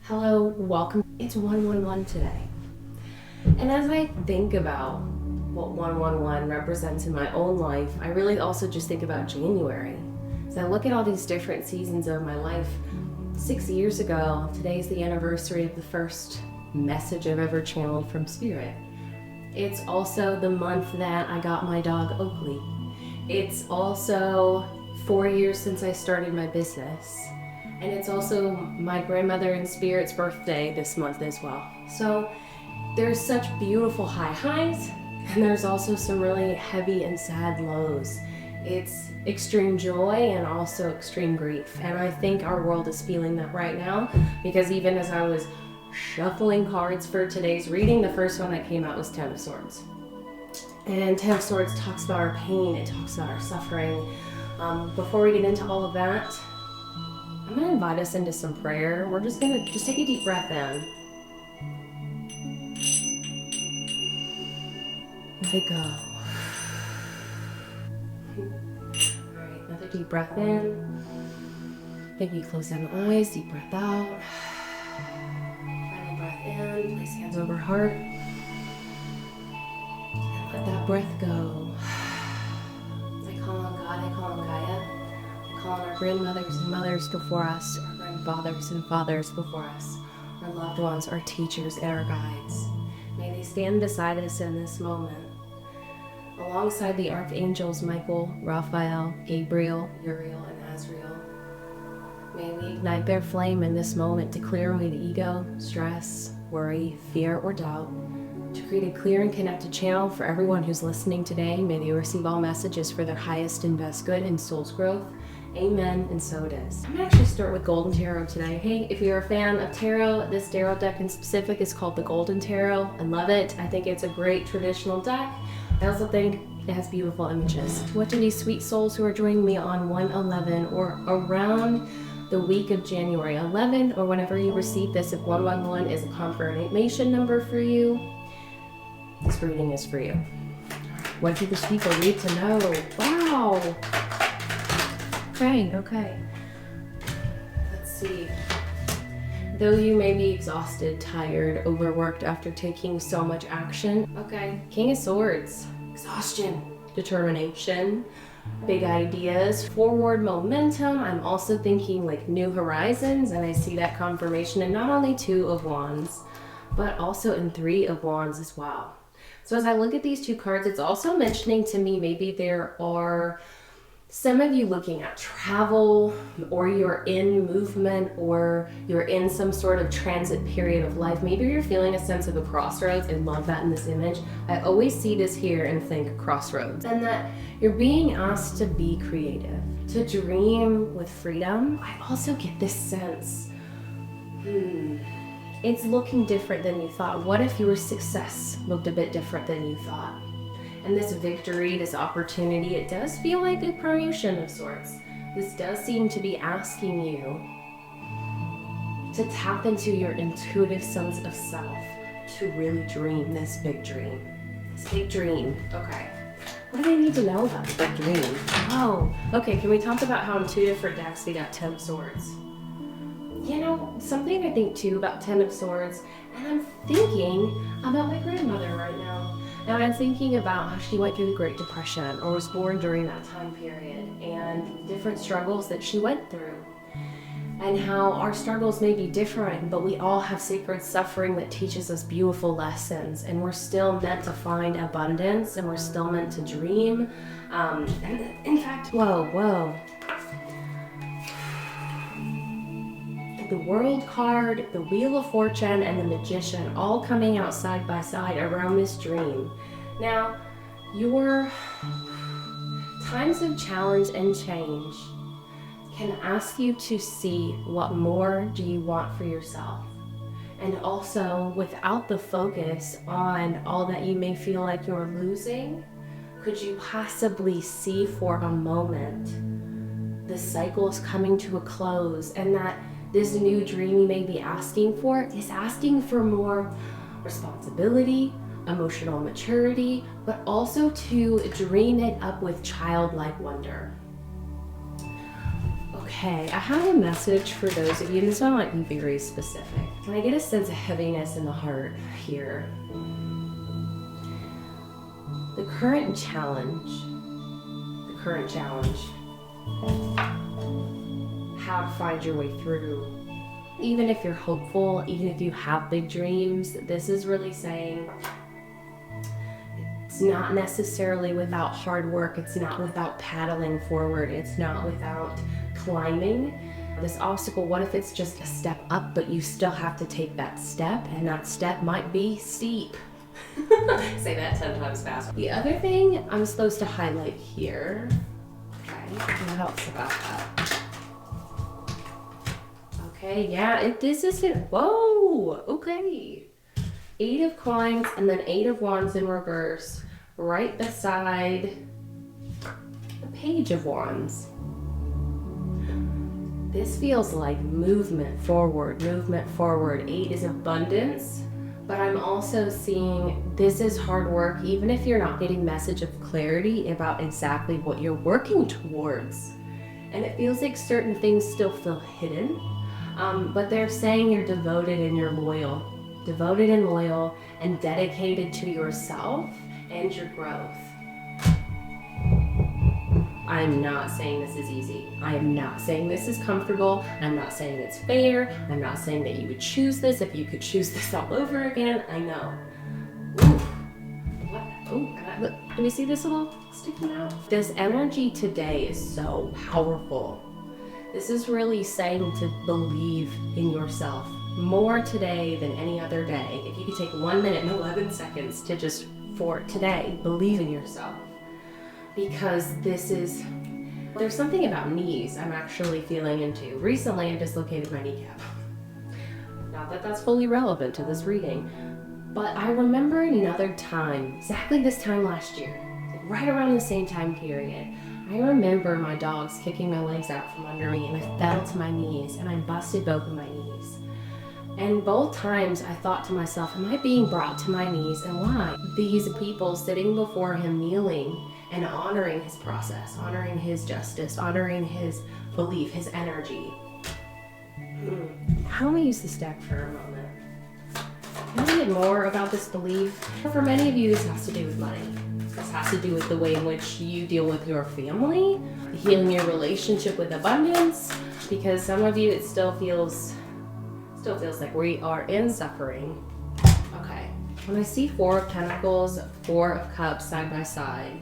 Hello, welcome. It's 111 today. And as I think about what 111 represents in my own life, I really also just think about January. As I look at all these different seasons of my life, 6 years ago, today's the anniversary of the first message I've ever channeled from Spirit. It's also the month that I got my dog Oakley. It's also 4 years since I started my business. And it's also my grandmother in Spirit's birthday this month as well. So there's such beautiful high highs, and there's also some really heavy and sad lows. It's extreme joy and also extreme grief. And I think our world is feeling that right now, because even as I was shuffling cards for today's reading, the first one that came out was Ten of Swords. And Ten of Swords talks about our pain, it talks about our suffering. Before we get into all of that, I'm going to invite us into some prayer. We're just going to take a deep breath in. Let it go. Alright, another deep breath in. Maybe close down the eyes, deep breath out. Final breath in, place hands over heart. And let that breath go. I call on God, I call on Gaia. Call on our grandmothers and mothers before us, our grandfathers and fathers before us, our loved ones, our teachers, and our guides. May they stand beside us in this moment, alongside the archangels Michael, Raphael, Gabriel, Uriel, and Azrael. May we ignite their flame in this moment to clear away the ego, stress, worry, fear, or doubt, to create a clear and connected channel for everyone who's listening today. May they receive all messages for their highest and best good and soul's growth. Amen, and so it is. I'm going to actually start with Golden Tarot today. Hey, if you're a fan of tarot, this tarot deck in specific is called the Golden Tarot. I love it. I think it's a great traditional deck. I also think it has beautiful images. What do these sweet souls who are joining me on 111 or around the week of January 11 or whenever you receive this, if 111 is a confirmation number for you, this reading is for you. What do these people need to know? Wow. Okay. Let's see. Though you may be exhausted, tired, overworked after taking so much action. Okay. King of Swords. Exhaustion. Determination. Big ideas. Forward momentum. I'm also thinking like new horizons, and I see that confirmation in not only Two of Wands, but also in Three of Wands as well. So as I look at these two cards, it's also mentioning to me maybe there are some of you looking at travel, or you're in movement, or you're in some sort of transit period of life. Maybe you're feeling a sense of a crossroads. I love that in this image. I always see this here and think crossroads. And that you're being asked to be creative, to dream with freedom. I also get this sense, it's looking different than you thought. What if your success looked a bit different than you thought? And this victory, this opportunity, it does feel like a promotion of sorts. This does seem to be asking you to tap into your intuitive sense of self, to really dream this big dream. This big dream. Okay. What do they need to know about the big dream? Oh, okay. Can we talk about how in two different decks we got Ten of Swords? You know, something I think too about Ten of Swords, and I'm thinking about my grandmother right now. Now I'm thinking about how she went through the Great Depression or was born during that time period and different struggles that she went through. And how our struggles may be different, but we all have sacred suffering that teaches us beautiful lessons, and we're still meant to find abundance, and we're still meant to dream. And in fact, whoa. The World card, the Wheel of Fortune, and the Magician all coming out side by side around this dream. Now, your times of challenge and change can ask you to see what more do you want for yourself. And also, without the focus on all that you may feel like you're losing, could you possibly see for a moment the cycles coming to a close, and that this new dream you may be asking for is asking for more responsibility, emotional maturity, but also to dream it up with childlike wonder. Okay. Okay, I have a message for those of you, and this one might be very specific. And I get a sense of heaviness in the heart here. The current challenge, how to find your way through. Even if you're hopeful, even if you have big dreams, this is really saying it's not necessarily without hard work. It's not without paddling forward. It's not without climbing this obstacle. What if it's just a step up, but you still have to take that step, and that step might be steep. Say that 10 times fast. The other thing I'm supposed to highlight here, okay, what else about that? Okay, yeah, this isn't, whoa, okay. 8 of coins and then 8 of wands in reverse, right beside the page of wands. This feels like movement forward, movement forward. 8 is abundance, but I'm also seeing this is hard work, even if you're not getting message of clarity about exactly what you're working towards. And it feels like certain things still feel hidden. But they're saying you're devoted and you're loyal. Devoted and loyal and dedicated to yourself and your growth. I'm not saying this is easy. I am not saying this is comfortable. I'm not saying it's fair. I'm not saying that you would choose this if you could choose this all over again. I know. Ooh. What? Oh, let me see this little sticking out. This energy today is so powerful. This is really saying to believe in yourself more today than any other day. If you could take 1 minute and 11 seconds to just, for today, believe in yourself. Because there's something about knees I'm actually feeling into. Recently, I dislocated my kneecap. Not that that's fully relevant to this reading, but I remember another time, exactly this time last year, right around the same time period, I remember my dogs kicking my legs out from under me, and I fell to my knees, and I busted both of my knees. And both times I thought to myself, am I being brought to my knees, and why? These people sitting before him, kneeling and honoring his process, honoring his justice, honoring his belief, his energy. How do we use this deck for a moment? Can we get more about this belief? For many of you, this has to do with money. This has to do with the way in which you deal with your family, healing your relationship with abundance, because some of you, it still feels like we are in suffering. Okay, when I see 4 of Pentacles, 4 of Cups side by side,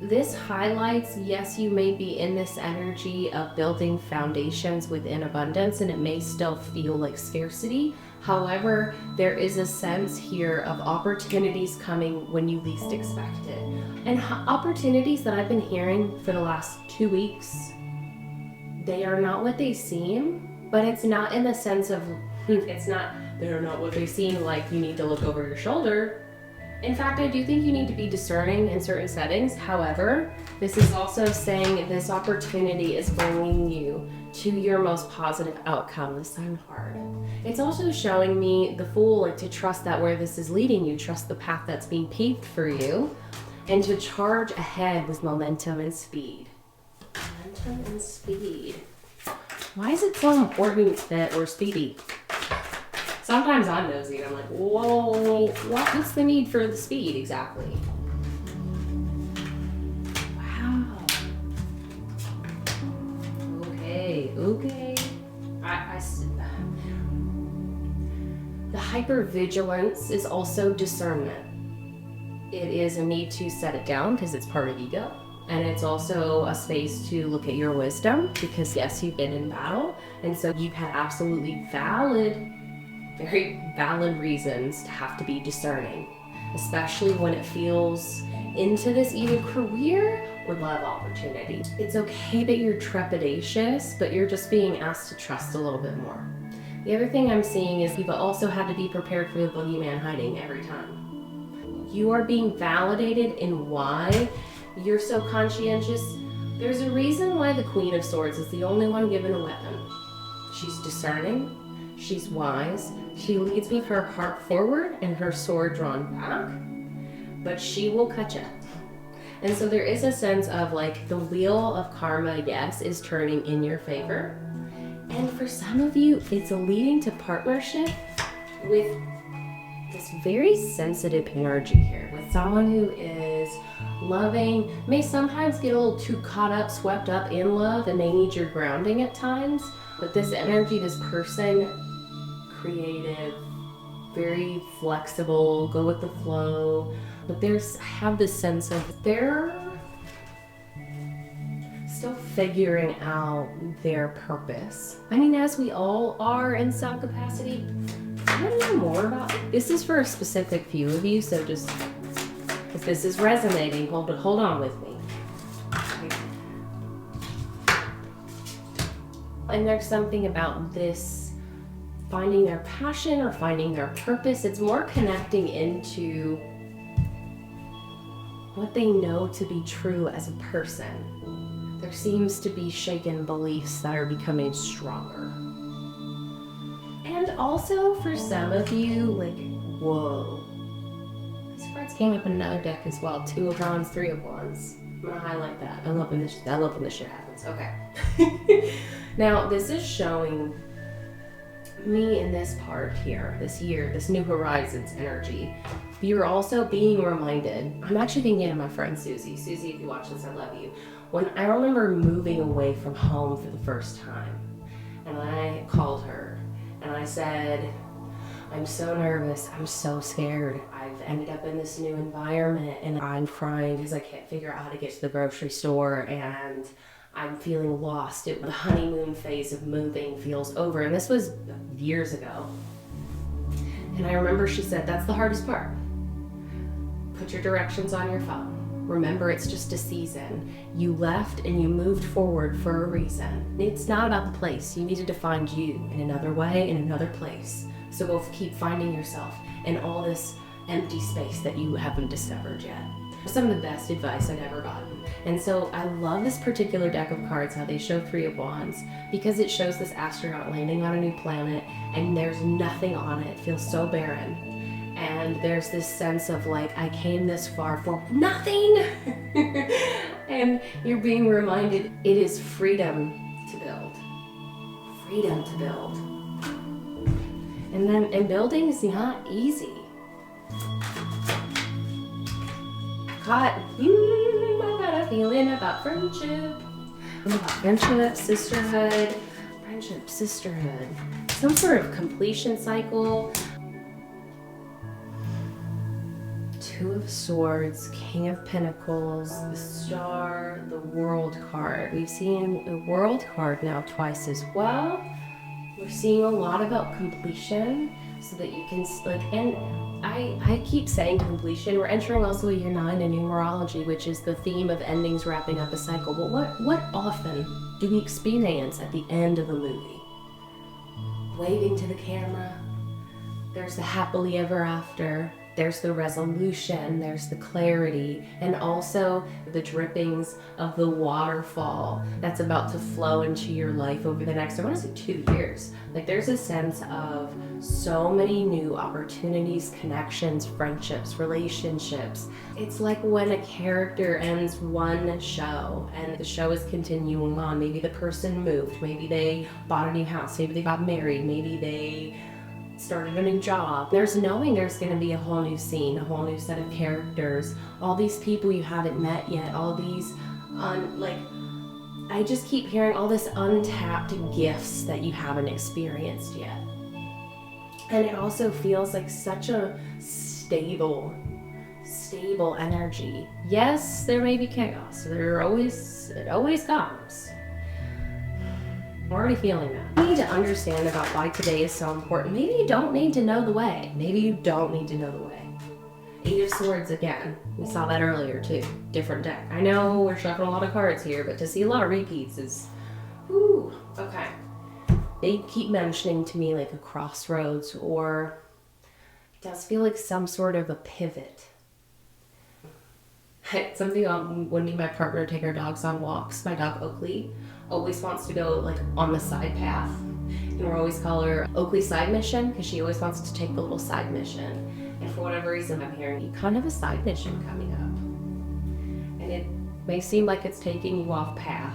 this highlights, yes, you may be in this energy of building foundations within abundance, and it may still feel like scarcity. However, there is a sense here of opportunities coming when you least expect it. And opportunities that I've been hearing for the last 2 weeks, they are not what they seem, but it's not in the sense of, they're not what they seem, like you need to look over your shoulder. In fact, I do think you need to be discerning in certain settings. However, this is also saying this opportunity is bringing you to your most positive outcome this time hard. It's also showing me the Fool, like to trust that where this is leading you, trust the path that's being paved for you, and to charge ahead with momentum and speed. Momentum and speed. Why is it so important that we're speedy? Sometimes I'm nosy and I'm like, whoa, what's the need for the speed exactly? Wow. Okay. The hypervigilance is also discernment. It is a need to set it down because it's part of ego. And it's also a space to look at your wisdom because yes, you've been in battle. And so you've had absolutely very valid reasons to have to be discerning, especially when it feels into this either career or love opportunity. It's okay that you're trepidatious, but you're just being asked to trust a little bit more. The other thing I'm seeing is you've also had to be prepared for the boogeyman hiding every time. You are being validated in why you're so conscientious. There's a reason why the Queen of Swords is the only one given a weapon. She's discerning. She's wise. She leads with her heart forward and her sword drawn back, but she will cut you. And so there is a sense of like the wheel of karma, yes, is turning in your favor. And for some of you, it's leading to partnership with this very sensitive energy here, with someone who is loving, may sometimes get a little too caught up, swept up in love, and they need your grounding at times. But this energy, this person, creative, very flexible, go with the flow, but have this sense of they're still figuring out their purpose. I mean, as we all are in some capacity. I want to know more about it. This is for a specific few of you, so just if this is resonating, hold on with me. And there's something about this finding their passion or finding their purpose. It's more connecting into what they know to be true as a person. There seems to be shaken beliefs that are becoming stronger. And also for some of you, like, whoa. These cards came up in another deck as well. 2 of Wands, 3 of Wands. I'm gonna highlight that. I love when this shit happens. Okay. Now, this is showing me in this part here, this year, this New Horizons energy. You're also being reminded, I'm actually thinking of my friend Susie. Susie, if you watch this, I love you. When I remember moving away from home for the first time, and I called her, and I said, I'm so nervous, I'm so scared. I've ended up in this new environment and I'm crying because I can't figure out how to get to the grocery store and I'm feeling lost. The honeymoon phase of moving feels over. And this was years ago. And I remember she said, that's the hardest part. Put your directions on your phone. Remember, it's just a season. You left and you moved forward for a reason. It's not about the place. You needed to find you in another way, in another place. So go keep finding yourself in all this empty space that you haven't discovered yet. Some of the best advice I've ever gotten. And so I love this particular deck of cards, how they show 3 of Wands, because it shows this astronaut landing on a new planet and there's nothing on it. It feels so barren. And there's this sense of like, I came this far for nothing. And you're being reminded it is freedom to build. Freedom to build. And building is not easy. I got a feeling about friendship. About friendship, sisterhood. Friendship, sisterhood. Some sort of completion cycle. 2 of Swords, King of Pentacles, the Star, the World card. We've seen the World card now twice as well. We're seeing a lot about completion so that you can, like, and I keep saying completion. We're entering also a year 9 in numerology, which is the theme of endings wrapping up a cycle. But what often do we experience at the end of a movie? Waving to the camera. There's the happily ever after. There's the resolution, there's the clarity, and also the drippings of the waterfall that's about to flow into your life over the next, I want to say 2 years. Like there's a sense of so many new opportunities, connections, friendships, relationships. It's like when a character ends one show and the show is continuing on. Maybe the person moved, maybe they bought a new house, maybe they got married, maybe they started a new job. There's knowing there's going to be a whole new scene, a whole new set of characters, all these people you haven't met yet, all these, I just keep hearing all this untapped gifts that you haven't experienced yet. And it also feels like such a stable energy. Yes, there may be chaos. It always comes. I'm already feeling that. You need to understand about why today is so important. Maybe you don't need to know the way. Maybe you don't need to know the way. 8 of Swords again. We saw that earlier too. Different deck. I know we're shuffling a lot of cards here, but to see a lot of repeats is, whew, okay. They keep mentioning to me like a crossroads, or it does feel like some sort of a pivot. Something when me and my partner take our dogs on walks, my dog Oakley always wants to go like on the side path, and we're always call her Oakley Side Mission because she always wants to take the little side mission. And for whatever reason, I'm hearing you kind of a side mission coming up, and may seem like it's taking you off path.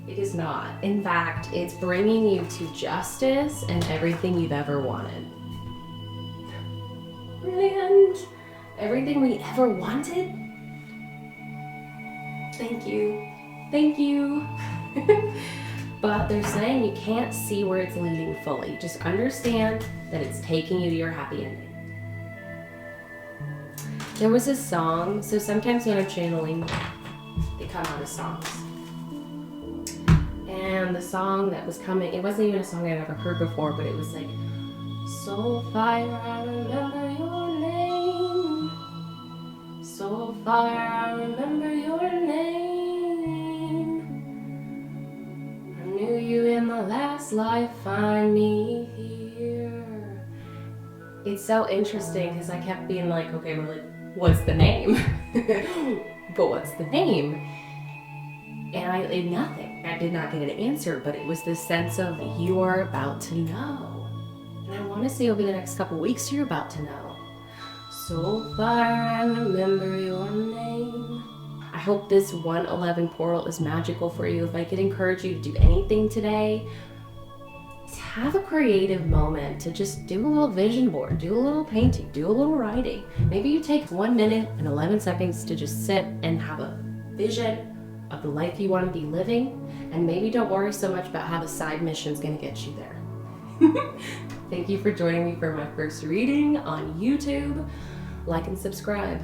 It is not. In fact, it's bringing you to justice and everything you've ever wanted. Brilliant. Everything we ever wanted? Thank you. Thank you. But they're saying you can't see where it's leading fully. Just understand that it's taking you to your happy ending. There was a song, so sometimes when I'm channeling, they come out as songs. And the song that was coming, it wasn't even a song I'd ever heard before, but it was like, Soul fire, I remember your name. Soul fire, I remember your name. I knew you in my last life, find me here. It's so interesting because I kept being like, okay, well, what's the name? But what's the name? And nothing. I did not get an answer, but it was this sense of you are about to know. And I want to say over the next couple weeks, you're about to know. So far, I remember your name. I hope this 111 portal is magical for you. If I could encourage you to do anything today, have a creative moment to just do a little vision board, do a little painting, do a little writing. Maybe you take 1 minute and 11 seconds to just sit and have a vision of the life you want to be living, and maybe don't worry so much about how the side mission is going to get you there. Thank you for joining me for my first reading on YouTube. Like and subscribe.